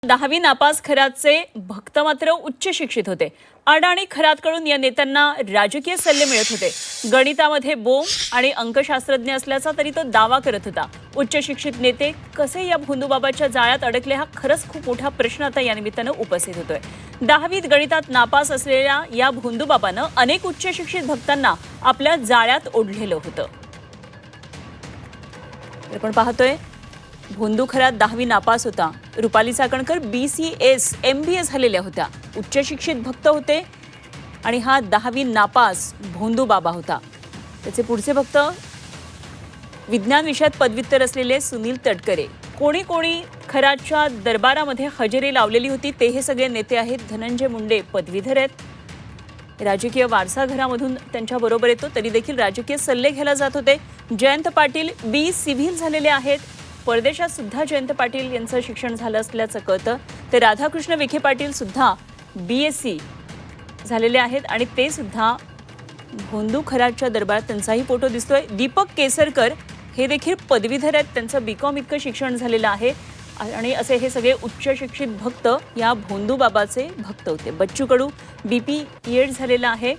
10वी नापास खरातचे भक्त मात्र उच्च शिक्षित होते। अडाणी खरातकडून या नेत्यांना राजकीय सल्ले मिळत होते। गणितामध्ये बोंब आणि अंकशास्त्रज्ञ असल्याचा तरी तो दावा करत होता। उच्च शिक्षित नेते कसे या भोंदूबाबाच्या जाळ्यात अडकले हा खरंच खूप मोठा प्रश्न आता या निमित्तानं उपस्थित होतोय। 10वीत गणितात नापास असलेल्या या भोंदूबाबानं अनेक उच्च शिक्षित भक्तांना आपल्या जाळ्यात ओढलेलं होतं। आपण पाहतोय भोंदू खरात 10वी नापास होता। रुपाली चाकणकर BCS MBA झालेल्या होत्या। उच्च शिक्षित भक्त होते आणि हा 10वी नापास भोंदू बाबा होता। त्याचे पुढचे भक्त विज्ञान विषयात पदव्युत्तर असलेले सुनील तटकरे। कोणी कोणी खरातच्या दरबारामध्ये हजेरी लावलेली होती ते हे सगळे नेते आहेत। धनंजय मुंडे पदवीधर आहेत। राजकीय वारसा घरामधून त्यांच्या बरोबर येतो तरी देखील राजकीय सल्ले घ्यायला जात होते। जयंत पाटील BE सिव्हिल झालेले आहेत। परदेशात सुद्धा जयंत पाटील यांचं शिक्षण झालं असल्याचं कळतं। ते राधाकृष्ण विखे पाटील सुद्धा BSc झालेले आहेत आणि ते सुद्धा भोंदू खरातच्या दरबारात त्यांचाही फोटो दिसतोय। दीपक केसरकर हे देखील पदवीधर आहेत। त्यांचं BCom इतकं शिक्षण झालेलं आहे आणि असे हे सगळे उच्च शिक्षित भक्त या भोंदू बाबाचे भक्त होते। बच्चू कडू BP ED झालेला आहे।